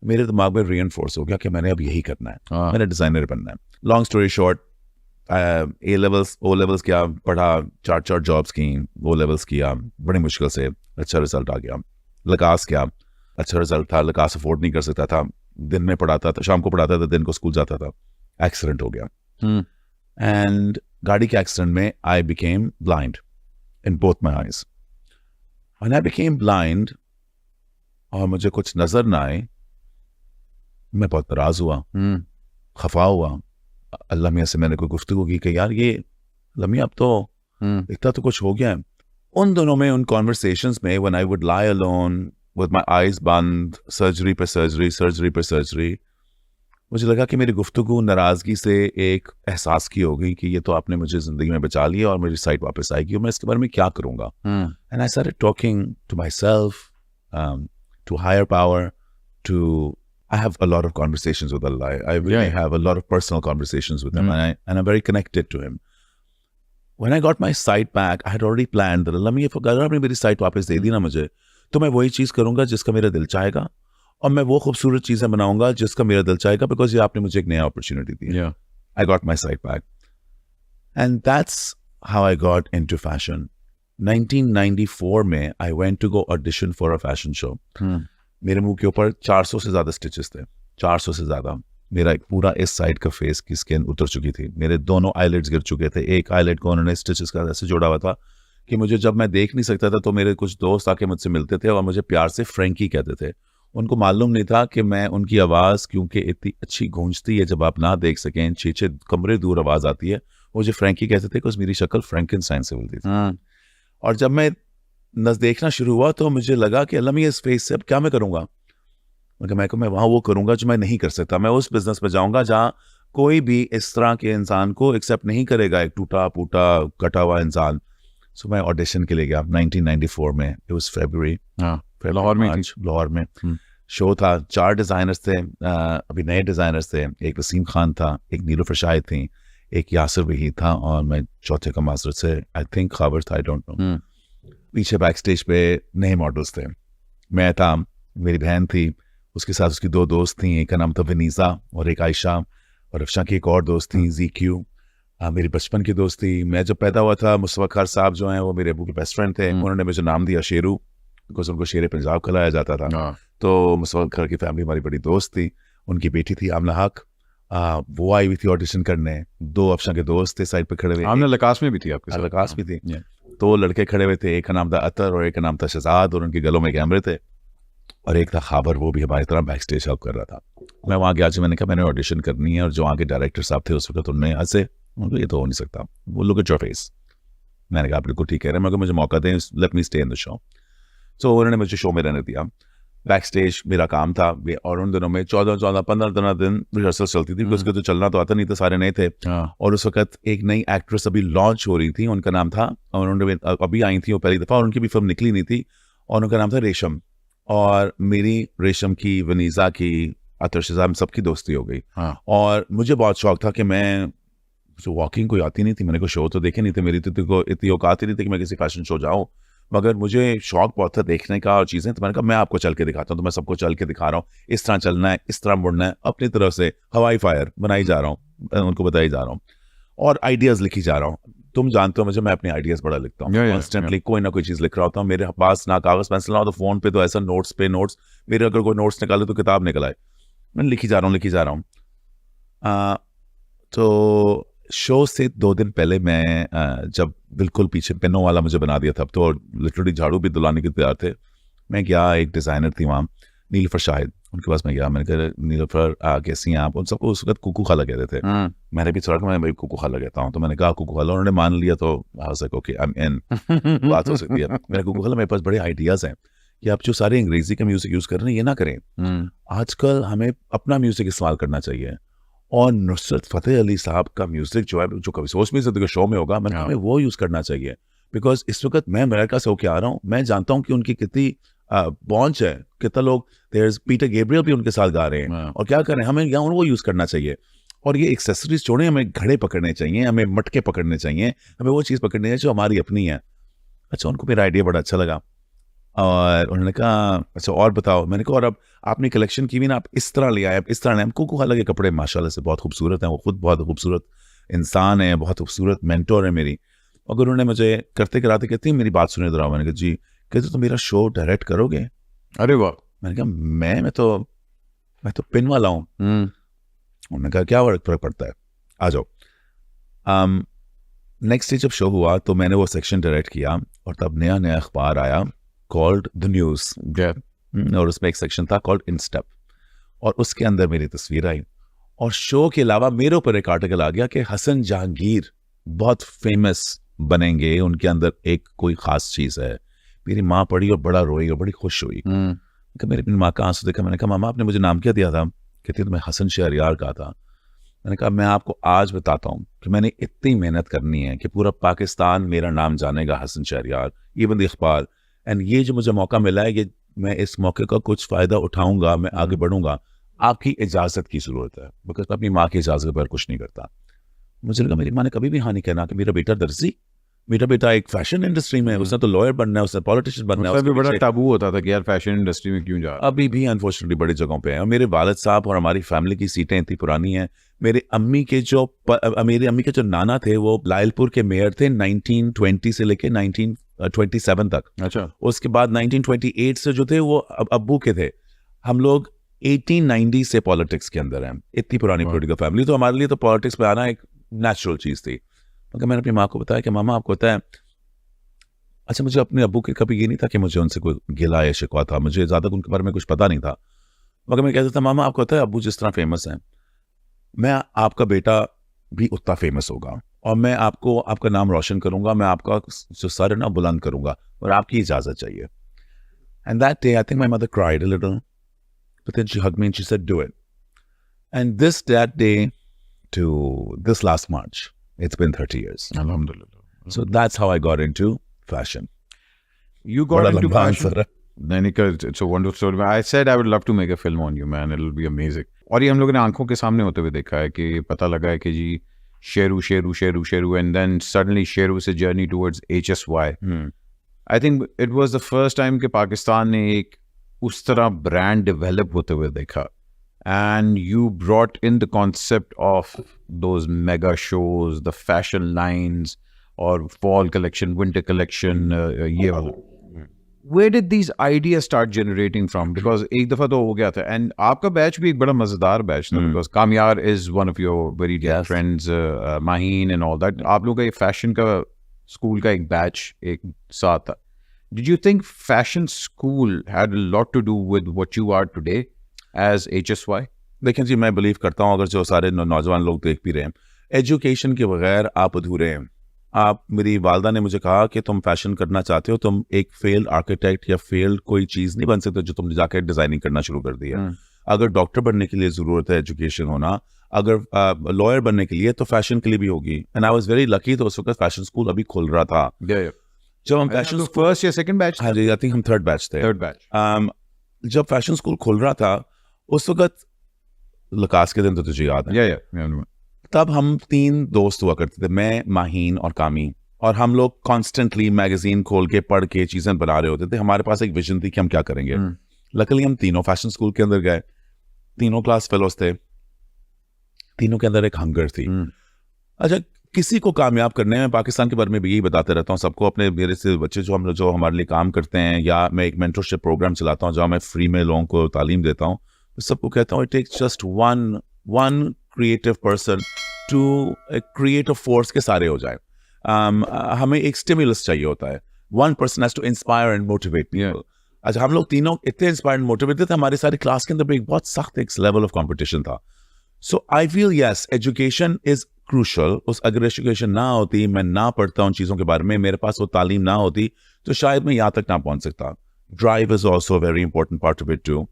मेरे दिमाग में रीइंफोर्स हो गया कि मैंने अब यही करना है, मैंने डिज़ाइनर बनना है। Long story short, A levels O levels किया, पढ़ा, 4 जॉब्स की, ओ लेवल्स किया, बड़ी मुश्किल से अच्छा रिजल्ट आ गया। लकास किया, अच्छा रिजल्ट था, लकास अफोर्ड नहीं कर सकता था, दिन में पढ़ाता था, शाम को पढ़ाता था, दिन को स्कूल जाता था। एक्सीडेंट हो गया एंड गाड़ी के एक्सीडेंट में I became blind in both my eyes. When I became blind और मुझे कुछ नजर ना आए, मैं बहुत नाराज हुआ, खफा हुआ। अल्लाह मियाँ से मैंने कोई गुफ्तगू की कि यार ये अल्लाह मियाँ अब तो इतना तो कुछ हो गया है। उन दोनों में, उन कॉन्वर्सेशंस में, when I would lie alone with my eyes बंद, सर्जरी पे सर्जरी, सर्जरी पे सर्जरी, मुझे लगा कि मेरी गुफ्तगू नाराजगी से एक एहसास की हो गई कि ये तो आपने मुझे जिंदगी में बचा लिया और मेरी साइट वापस आएगी और मैं इसके बारे में क्या करूंगा। And I started talking to my self, to higher power, to I have a lot of conversations with Allah. I really have a lot of personal conversations with Him, and I'm very connected to Him. When I got my sight back, I had already planned that Allah me अगर आपने मेरी sight वापस दे दी ना मुझे, तो मैं वही चीज़ करूँगा जिसका मेरा दिल चाहेगा और मैं वो खूबसूरत चीज़ें बनाऊँगा जिसका मेरा दिल चाहेगा, बिकॉज ये आपने मुझे एक नया opportunity the. I got my sight back, and that's how I got into fashion. 1994 में I went to go audition for a fashion show. मेरे मुंह के ऊपर 400 से ज़्यादा स्टिचेस थे, 400 से ज़्यादा। मेरा एक पूरा इस साइड का फेस की स्किन उतर चुकी थी, मेरे दोनों आईलिड्स गिर चुके थे, एक आईलिड को उन्होंने स्टिचेस का ऐसे जोड़ा हुआ था कि मुझे जब मैं देख नहीं सकता था तो मेरे कुछ दोस्त आके मुझसे मिलते थे और मुझे प्यार से फ्रैंकी कहते थे। उनको मालूम नहीं था कि मैं उनकी आवाज़, क्योंकि इतनी अच्छी गूंजती है जब आप ना देख सकें, 6 कमरे दूर आवाज़ आती है, मुझे फ्रैंकी कहते थे बिकॉज मेरी शक्ल फ्रैंकेनस्टाइन से मिलती थी। और जब मैं देखना शुरू हुआ तो मुझे लगा कि अल्लाह मियां इस फेस से अब क्या मैं करूँगा। मैं वहाँ वो करूँगा जो मैं नहीं कर सकता, मैं उस बिजनेस में जाऊँगा जहाँ कोई भी इस तरह के इंसान को एक्सेप्ट नहीं करेगा, एक टूटा फूटा कटा हुआ इंसान। सो मैं ऑडिशन के लिए गया 1994 में, इट वाज फरवरी, लाहौर में शो था। 4 डिज़ाइनर्स थे, अभी नए डिज़ाइनर्स थे, एक वसीम खान था, एक नीलूफर शाहिद थी, एक यासिर वहीद था और मैं चौथे का माजरत से आई थिंक खबर था, आई डोंट नो। पीछे बैक स्टेज पे नए मॉडल्स थे, मैं था, मेरी बहन थी, उसके साथ उसकी 2 दोस्त थी, एक का नाम था वनीसा और एक आयशा, और अफशा की एक और दोस्त थी ZQ, मेरी बचपन की दोस्त थी। मैं जब पैदा हुआ था, मुस्तफा खार साहब जो हैं वो मेरे अबू के बेस्ट फ्रेंड थे, उन्होंने मुझे नाम दिया शेरू, बिकॉज उनको शेर पंजाब कहलाया जाता था। तो मुस्तफा खार की फैमिली हमारी बड़ी दोस्त थी, उनकी बेटी थी आमना हक, वो आई हुई थी ऑडिशन करने। 2 अफशा के दोस्त थे साइड पे खड़े हुए, आमना लकास में भी थी आपके साथ? लकास भी थी। 2 लड़के खड़े हुए थे, एक का नाम था अतर और एक का नाम था शहजाद, और उनके गलों में कैमरे थे, और एक था खाबर, वो भी हमारी तरह बैक स्टेज हेल्प कर रहा था। मैं वहाँ गया, मैंने कहा मैंने ऑडिशन करनी है, और जो आगे डायरेक्टर साहब थे उस वक्त उन्होंने हंसे, ये तो हो नहीं सकता, वो लुक एट योर फेस। मैंने कहा बिल्कुल ठीक कह रहे हैं, मगर मुझे मौका दें, let me stay in the show. So उन्होंने मुझे शो में रहने दिया, बैक स्टेज मेरा काम था, और उन दिनों में 14-15 दिन रिहर्सल चलती थी, उसके तो चलना तो आता नहीं था, सारे नए थे। और उस वक्त एक नई एक्ट्रेस अभी लॉन्च हो रही थी, उनका नाम था, और उन्होंने अभी आई थी वो पहली दफ़ा, और उनकी भी फिल्म निकली नहीं थी, और उनका नाम था रेशम। और मेरी रेशम की, वनीसा की, अतर शहजाद, सबकी दोस्ती हो गई। और मुझे बहुत शौक था कि मैं, जो वॉकिंग कोई आती नहीं थी, मैंने कोई शो तो देखे नहीं थे, मेरी तो इतनी औकात ही नहीं थी कि मैं किसी फैशन शो जाऊँ, मगर मुझे शौक बहुत था देखने का और चीज़ें। तो मैंने कहा मैं आपको चल के दिखाता हूँ, तो मैं सबको चल के दिखा रहा हूँ, इस तरह चलना है, इस तरह मुड़ना है, अपनी तरफ से हवाई फायर बनाई जा रहा हूँ, उनको बताई जा रहा हूँ, और आइडियाज़ लिखी जा रहा हूँ। तुम जानते हो मुझे, मैं अपने आइडियाज़ बड़ा लिखता हूँ, कॉन्स्टेंटली कोई ना कोई चीज़ लिख रहा होता हूँ। मेरे पास ना कागज़ पेंसिल ना हो तो फ़ोन पे तो ऐसा नोट्स पे नोट्स, मेरे अगर कोई नोट्स निकाले तो किताब निकल आए, मैं लिखी जा रहा हूँ। तो शो से 2 दिन पहले मैं जब बिल्कुल पीछे पिनों वाला मुझे बना दिया था, तो लिटरली झाड़ू भी दिलाने के तैयार थे, मैं गया, एक डिज़ाइनर थी वहाँ, नीलूफर शाहिद, उनके पास मैं गया, मैंने कहा नीलूफर कैसी हैं आप? उन सबको उस वक्त कुकू खाला कहते थे, मैंने भी थोड़ा मैं भाई कुकू खाला कहता हूँ, तो मैंने कहा कुकू खाला, उन्होंने मान लिया, तो ओके आई एम इन, बात हो सकती है। मैंने कुकू खाला, मेरे पास बड़े आइडियाज़ हैं कि आप जो सारे अंग्रेजी का म्यूज़िक यूज़ कर रहे हैं ये ना करें, आजकल हमें अपना म्यूज़िक इस्तेमाल करना चाहिए, और नुसरत फ़तेह अली साहब का म्यूज़िक जो है, जो कभी सोच नहीं सकते शो में होगा, मैंने हमें वो यूज़ करना चाहिए, बिकॉज इस वक्त मैं अमेरिका से होके आ रहा हूँ, मैं जानता हूँ कि उनकी कितनी पहुंच है, कितना लोग, देयर पीटर गैब्रियल भी उनके साथ गा रहे हैं, और क्या करें, हमें यहाँ वो यूज़ करना चाहिए। और ये एक्सेसरीज छोड़े, हमें घड़े पकड़ने चाहिए, हमें मटके पकड़ने चाहिए, हमें वो चीज़ पकड़नी है जो हमारी अपनी है। अच्छा, उनको मेरा आइडिया बड़ा अच्छा लगा। और उन्होंने कहा अच्छा और बताओ। मैंने कहा और अब आपने कलेक्शन की भी ना, आप इस तरह ले आए, आप इस तरह ले आए। हमको हालांकि कपड़े माशाल्लाह से बहुत खूबसूरत हैं, वो खुद बहुत खूबसूरत इंसान है, बहुत खूबसूरत मेंटोर है मेरी। अगर उन्होंने मुझे करते कराते कहती मेरी बात सुने जरा। मैंने कहा जी। कहते तो मेरा शो डायरेक्ट करोगे? अरे वाह। मैंने कहा मैं तो पिन वाला हूँ। उन्होंने कहा क्या फर्क पड़ता है, आ जाओ। नेक्स्ट डे जब शो हुआ तो मैंने वो सेक्शन डायरेक्ट किया और तब नया अखबार आया कॉल्ड द न्यूज़, और उसमें एक सेक्शन था कॉल्ड इंस्टेप, और उसके अंदर मेरी तस्वीर आई। और शो के अलावा मेरे ऊपर एक आर्टिकल आ गया कि हसन जहांगीर बहुत फेमस बनेंगे, उनके अंदर एक कोई ख़ास चीज़ है। मेरी माँ पढ़ी और बड़ा रोई और बड़ी खुश हुई। कि मेरी माँ का आंसू देखा। मैंने कहा मामा आपने मुझे नाम क्या दिया था? कहती तो मैं हसन शहरयार का था। मैंने कहा मैं आपको आज बताता हूँ कि मैंने इतनी मेहनत करनी है कि पूरा पाकिस्तान मेरा नाम जानेगा, हसन शहरयार, इवन द अखबार। एंड ये जो मुझे मौका मिला है, ये मैं इस मौके का कुछ फ़ायदा उठाऊंगा, मैं आगे बढ़ूंगा। आपकी इजाज़त की ज़रूरत है, बिकॉज मैं अपनी माँ की इजाज़त पर कुछ नहीं करता। मुझे लगा मेरी माँ ने कभी भी हाँ नहीं कहना कि मेरा बेटा दर्जी, मेरा बेटा एक फैशन इंडस्ट्री में, उसने तो लॉयर बनना है, उसने पॉलिटिशियन बनना है। भी बड़ा टाबू होता था कि यार फैशन इंडस्ट्री में क्यों जा रहा है। अभी भी अनफॉर्चुनेटली बड़ी जगहों पे है। और मेरे वालिद साहब और हमारी फैमिली की सीटें इतनी पुरानी हैं। मेरे अम्मी के जो नाना थे वो लायलपुर के मेयर थे 1920 से लेके 1927 तक। अच्छा। उसके बाद 1928 से जो थे वो अब्बू के थे। हम लोग 1890 से पॉलिटिक्स के अंदर हैं, इतनी पुरानी पॉलिटिकल फैमिली। तो हमारे लिए तो पॉलिटिक्स में आना एक नेचुरल चीज़ थी। मगर मैंने अपनी माँ को बताया कि मामा आपको पता है, अच्छा मुझे अपने अब्बू के कभी ये नहीं था कि मुझे उनसे कोई गिला या शिकवा था, मुझे ज़्यादा उनके बारे में कुछ पता नहीं था। मगर मैं कहता था मामा आपको पता है अब्बू जिस तरह फेमस हैं, मैं आपका बेटा भी उतना फेमस होगा और मैं आपको आपका नाम रोशन करूंगा, मैं आपका जो सर है ना बुलंद करूंगा, और आपकी इजाज़त चाहिए। And that day I think my mother cried a little, but then she hugged me and she said do it. And that day to this last March, it's been 30 years. Alhamdulillah. So that's how I got into fashion. You got into fashion? It's a wonderful story. I said I would love to make a film on you, man. It'll be amazing. और ये हम लोगों ने आंखों के सामने होते हुए देखा है कि पता लगा है कि जी Sheru and then suddenly Sheru's journey towards HSY. I think it was the first time कि पाकिस्तान ने एक उस तरह ब्रांड डेवलप होते हुए देखा. And you brought in the concept of those mega shows, the fashion lines, or fall collection, winter collection, Where did these ideas start generating from? Because एक दफा तो हो गया था, and आपका बैच भी एक बड़ा मजेदार बैच था, because कामयार is one of your very dear friends, Maheen and all that. आप लोग का ये fashion का school का एक बैच एक साथ था. Did you think fashion school had a lot to do with what you are today as HSY? देखिए जी, मैं बिलीव करता हूँ अगर जो सारे नौजवान लोग देख भी रहे हैं, एजुकेशन के बगैर आप अधूरे हैं। आप, मेरी वालदा ने मुझे कहा कि तुम फैशन करना चाहते हो, तुम एक फेल्ड आर्किटेक्ट या फेल्ड कोई चीज़ नहीं बन सकते जो तुमने जाकर डिज़ाइनिंग करना शुरू कर दिया। अगर डॉक्टर बनने के लिए ज़रूरत है एजुकेशन होना, अगर लॉयर बनने के लिए, तो फैशन के लिए भी होगी। And I was very lucky, तो उस वक्त फैशन स्कूल अभी खुल रहा था। जब हम फैशन फर्स्ट या सेकंड बैच? हाँ जी, आई थिंक हम थर्ड बैच थे। जब फैशन स्कूल खुल रहा था उस वक्त लकास के दिन तो तुझे याद है, तब हम 3 दोस्त हुआ करते थे, मैं, माहीन और कामी, और हम लोग कॉन्स्टेंटली मैगजीन खोल के पढ़ के चीज़ें बना रहे होते थे। हमारे पास एक विजन थी कि हम क्या करेंगे। लकीली हम तीनों फैशन स्कूल के अंदर गए, तीनों क्लास फेलोज थे, तीनों के अंदर एक हंगर थी। अच्छा, किसी को कामयाब करने में, पाकिस्तान के बारे में भी यही बताते रहता हूँ सबको, अपने मेरे से बच्चे जो हमारे लिए काम करते हैं, या मैं एक मेंटरशिप प्रोग्राम चलाता हूँ जहाँ मैं फ्री में लोगों को तालीम देता हूँ, सबको कहता हूँ it takes just one creative person to create a force के सारे हो जाए। हमें एक स्टिमुलस चाहिए होता है, one person has to inspire and motivate people. अच्छा, हम लोग तीनों इतने इंस्पायर एंड मोटिवेटेड थे, हमारे सारी क्लास के अंदर भी एक बहुत सख्त एक लेवल ऑफ कंपटीशन था। So I feel yes, education is crucial. अगर एजुकेशन ना होती, मैं ना पढ़ता उन चीज़ों के बारे में, मेरे पास वो तालीम ना होती, तो शायद मैं यहाँ तक ना पहुँच सकता। Drive is also very important part of it to.